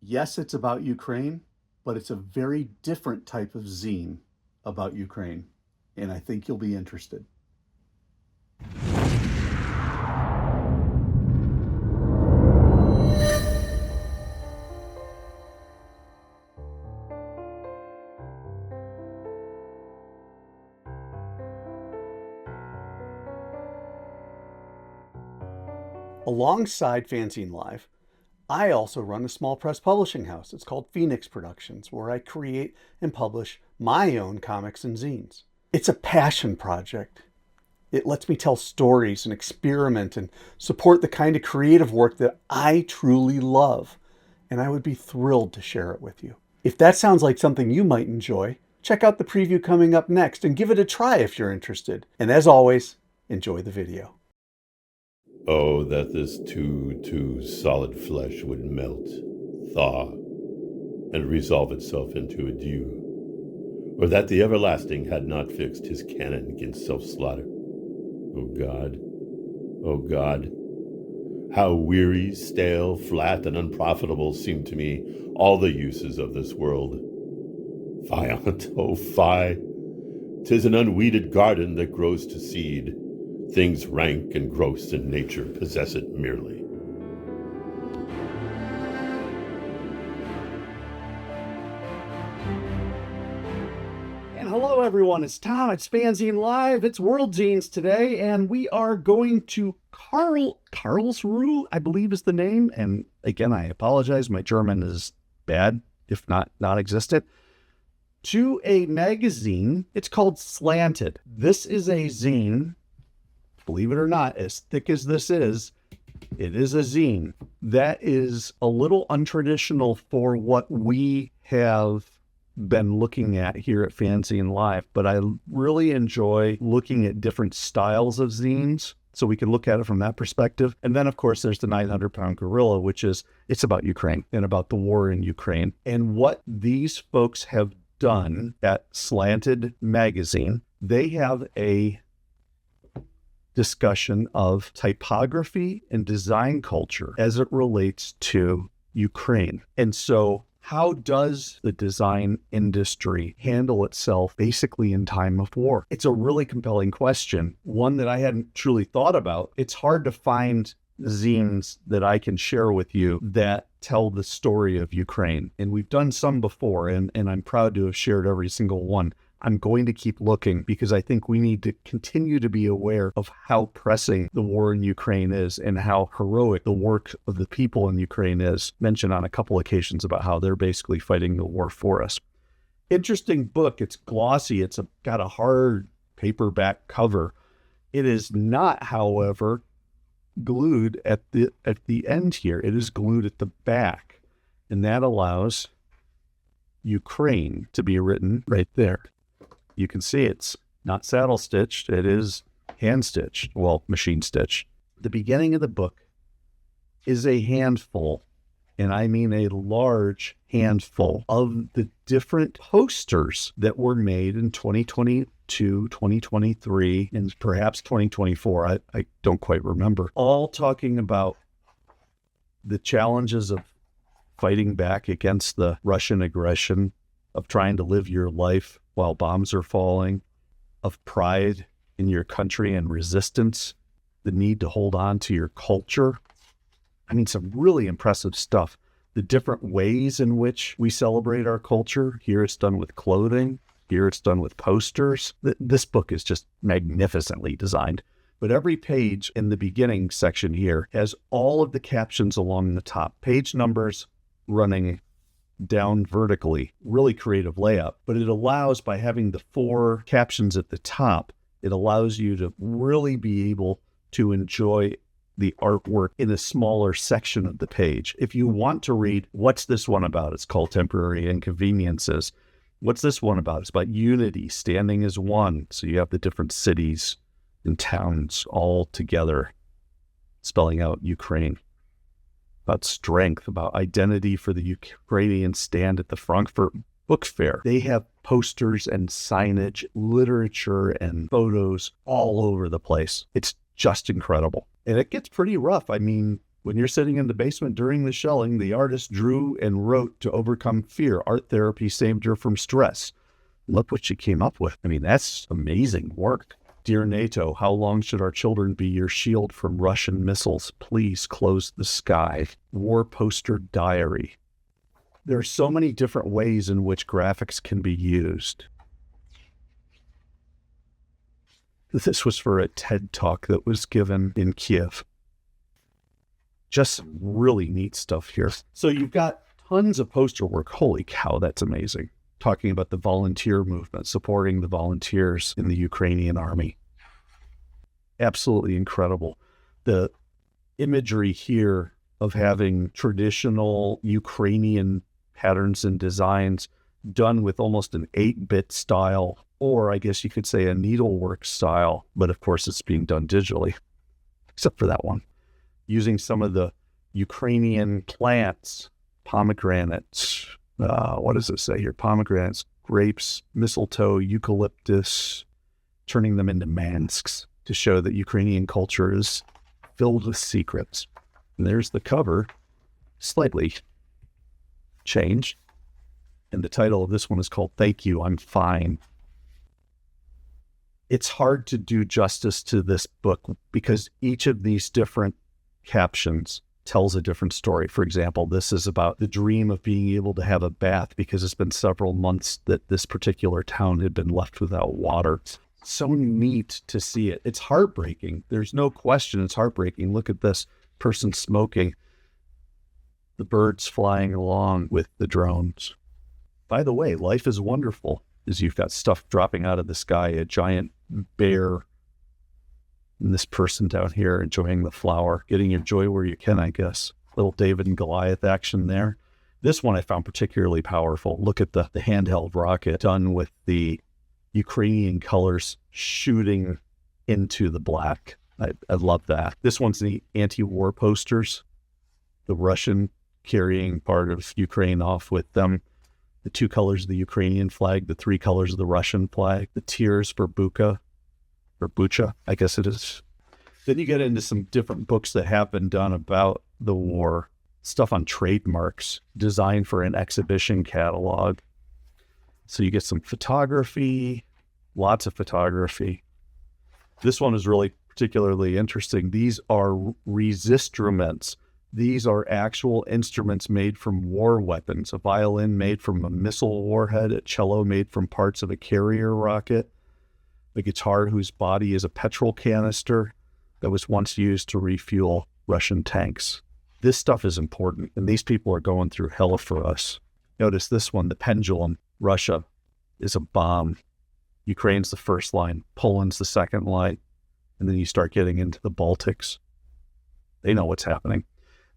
Yes, it's about Ukraine, but it's a very different type of zine about Ukraine, and I think you'll be interested. Alongside FANzine Live, I also run a small press publishing house. It's called Phoenix Productions, where I create and publish my own comics and zines. It's a passion project. It lets me tell stories and experiment and support the kind of creative work that I truly love, and I would be thrilled to share it with you. If that sounds like something you might enjoy, check out the preview coming up next and give it a try if you're interested. And as always, enjoy the video. Oh, that this too solid flesh would melt, thaw, and resolve itself into a dew, or that the everlasting had not fixed his cannon against self-slaughter. O God, how weary, stale, flat, and unprofitable seem to me all the uses of this world. Fie on't, oh fie! 'Tis an unweeded garden that grows to seed. Things rank and gross in nature possess it merely. And hello everyone, it's Tom, it's FANzine Live, it's World Zines today, and we are going to Karlsruhe, I believe is the name, and again, I apologize, my German is bad, if not non-existent, to a magazine. It's called Slanted. This is a zine. Believe it or not, as thick as this is, it is a zine that is a little untraditional for what we have been looking at here at FANzine Live, but I really enjoy looking at different styles of zines, so we can look at it from that perspective. And then, of course, there's the 900-pound gorilla, which is, it's about Ukraine and about the war in Ukraine. And what these folks have done at Slanted magazine, they have a discussion of typography and design culture as it relates to Ukraine. And so how does the design industry handle itself basically in time of war? It's a really compelling question, one that I hadn't truly thought about. It's hard to find zines that I can share with you that tell the story of Ukraine. And we've done some before, and I'm proud to have shared every single one. I'm going to keep looking because I think we need to continue to be aware of how pressing the war in Ukraine is and how heroic the work of the people in Ukraine is. Mentioned on a couple occasions about how they're basically fighting the war for us. Interesting book. It's glossy. It's got a hard paperback cover. It is not, however, glued at the end here. It is glued at the back, and that allows Ukraine to be written right there. You can see it's not saddle stitched, it is hand stitched, well, machine stitched. The beginning of the book is a handful, and I mean a large handful, of the different posters that were made in 2022, 2023, and perhaps 2024. I don't quite remember. All talking about the challenges of fighting back against the Russian aggression, of trying to live your life while bombs are falling, of pride in your country and resistance, the need to hold on to your culture. I mean, some really impressive stuff. The different ways in which we celebrate our culture. Here it's done with clothing. Here it's done with posters. This book is just magnificently designed. But every page in the beginning section here has all of the captions along the top, page numbers running down vertically, really creative layout. But it allows, by having the 4 captions at the top, it allows you to really be able to enjoy the artwork in a smaller section of the page. If you want to read, what's this one about? It's called Temporary Inconveniences. What's this one about? It's about unity, standing as one. So you have the different cities and towns all together, spelling out Ukraine. About strength, about identity for the Ukrainian stand at the Frankfurt Book Fair. They have posters and signage, literature and photos all over the place. It's just incredible. And it gets pretty rough. I mean, When you're sitting in the basement during the shelling, the artist drew and wrote to overcome fear. Art therapy saved her from stress. Look what she came up with. I mean, that's amazing work. Dear NATO, how long should our children be your shield from Russian missiles? Please close the sky. War poster diary. There are so many different ways in which graphics can be used. This was for a TED Talk that was given in Kiev. Just some really neat stuff here. So you've got tons of poster work. Holy cow, that's amazing. Talking about the volunteer movement, supporting the volunteers in the Ukrainian army. Absolutely incredible. The imagery here of having traditional Ukrainian patterns and designs done with almost an 8-bit style, or I guess you could say a needlework style, but of course it's being done digitally, except for that one. Using some of the Ukrainian plants, pomegranates, what does it say here? Pomegranates, grapes, mistletoe, eucalyptus, turning them into masks to show that Ukrainian culture is filled with secrets. And there's the cover, slightly changed. And the title of this one is called Thank You, I'm Fine. It's hard to do justice to this book because each of these different captions tells a different story. For example, this is about the dream of being able to have a bath because it's been several months that this particular town had been left without water. So neat to see it. It's heartbreaking. There's no question it's heartbreaking. Look at this person smoking, the birds flying along with the drones. By the way, life is wonderful as you've got stuff dropping out of the sky, a giant bear, and this person down here enjoying the flower, getting your joy where you can, I guess. Little David and Goliath action there. This one I found particularly powerful. Look at the handheld rocket done with the Ukrainian colors shooting into the black. I love that. This one's the anti-war posters. The Russian carrying part of Ukraine off with them. The 2 colors of the Ukrainian flag, the 3 colors of the Russian flag, the tears for Bucha, or Bucha, I guess it is. Then you get into some different books that have been done about the war, stuff on trademarks, design for an exhibition catalog. So you get some photography, lots of photography. This one is really particularly interesting. These are resistruments. These are actual instruments made from war weapons, a violin made from a missile warhead, a cello made from parts of a carrier rocket, a guitar whose body is a petrol canister that was once used to refuel Russian tanks. This stuff is important, and these people are going through hell for us. Notice this one, the pendulum. Russia is a bomb. Ukraine's the first line, Poland's the second line, and then you start getting into the Baltics. They know what's happening.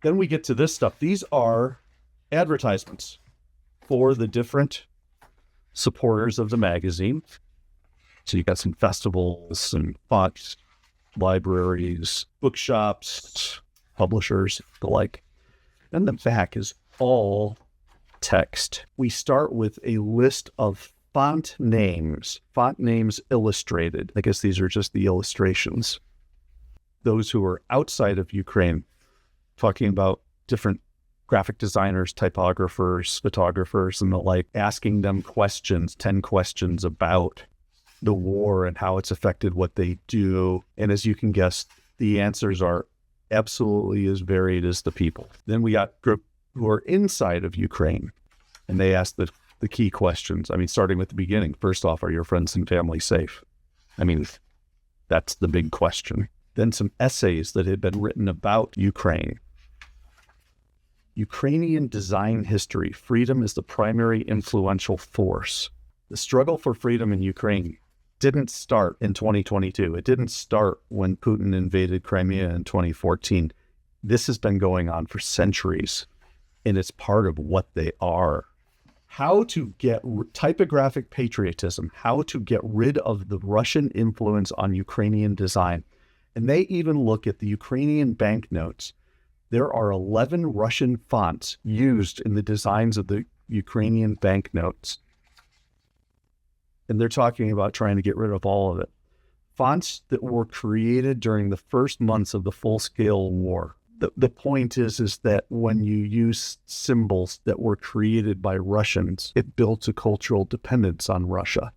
Then we get to this stuff. These are advertisements for the different supporters of the magazine. So you got some festivals, some fonts, libraries, bookshops, publishers, the like. Then the back is all text. We start with a list of font names illustrated. I guess these are just the illustrations. Those who are outside of Ukraine, talking about different graphic designers, typographers, photographers, and the like, asking them questions, 10 questions about the war and how it's affected what they do. And as you can guess, the answers are absolutely as varied as the people. Then we got group who are inside of Ukraine, and they ask the key questions. I mean, starting with the beginning. First off, are your friends and family safe? I mean, that's the big question. Then some essays that had been written about Ukraine. Ukrainian design history. Freedom is the primary influential force. The struggle for freedom in Ukraine didn't start in 2022. It didn't start when Putin invaded Crimea in 2014. This has been going on for centuries, and it's part of what they are. How to get typographic patriotism, how to get rid of the Russian influence on Ukrainian design. And they even look at the Ukrainian banknotes. There are 11 Russian fonts used in the designs of the Ukrainian banknotes. And they're talking about trying to get rid of all of it. Fonts that were created during the first months of the full-scale war. the point is that when you use symbols that were created by Russians, it builds a cultural dependence on Russia.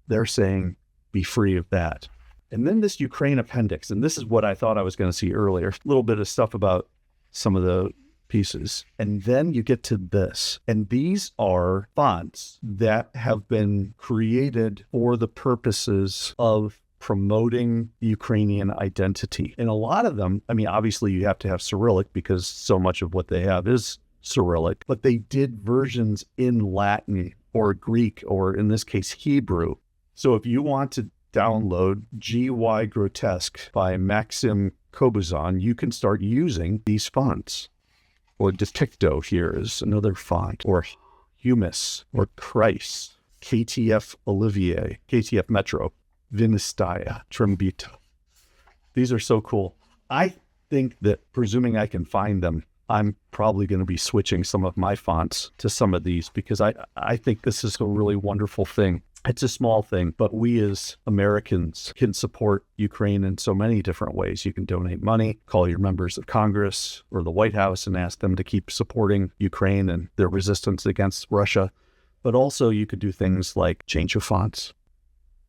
They're saying, be free of that. And then this Ukraine appendix, and this is what I thought I was going to see earlier, a little bit of stuff about some of the pieces. And then you get to this. And these are fonts that have been created for the purposes of promoting Ukrainian identity. And a lot of them, I mean, obviously you have to have Cyrillic because so much of what they have is Cyrillic, but they did versions in Latin or Greek, or in this case, Hebrew. So if you want to download GY Grotesque by Maxim Kobuzon, you can start using these fonts. Or Depicto here is another font, or Humus, or Christ, KTF Olivier, KTF Metro, Vinistaya, Trembita. These are so cool. I think that, presuming I can find them, I'm probably going to be switching some of my fonts to some of these because I think this is a really wonderful thing. It's a small thing, but we as Americans can support Ukraine in so many different ways. You can donate money, call your members of Congress or the White House and ask them to keep supporting Ukraine and their resistance against Russia. But also you could do things like change your fonts.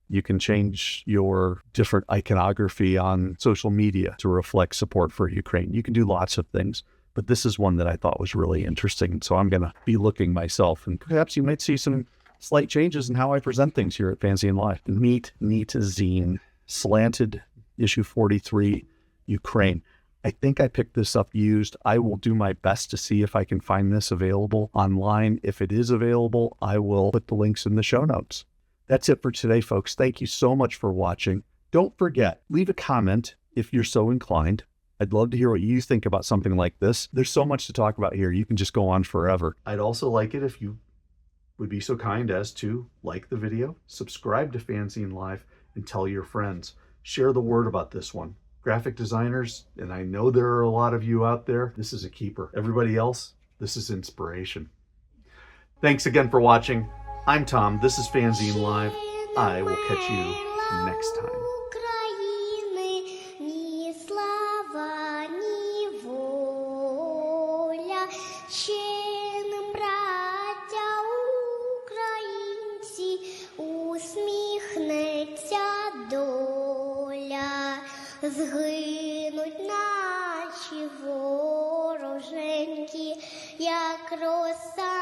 You can change your different iconography on social media to reflect support for Ukraine. You can do lots of things, but this is one that I thought was really interesting. So I'm going to be looking myself, and perhaps you might see some slight changes in how I present things here at FANzine Live. Neat zine, Slanted, issue 43, Ukraine. I think I picked this up used. I will do my best to see if I can find this available online. If it is available, I will put the links in the show notes. That's it for today, folks. Thank you so much for watching. Don't forget, leave a comment if you're so inclined. I'd love to hear what you think about something like this. There's so much to talk about here. You can just go on forever. I'd also like it if you would be so kind as to like the video, subscribe to FANzine Live, and tell your friends. Share the word about this one. Graphic designers, and I know there are a lot of you out there, this is a keeper. Everybody else, this is inspiration. Thanks again for watching. I'm Tom. This is FANzine Live. I will catch you next time. Згинуть наші вороженьки, як роса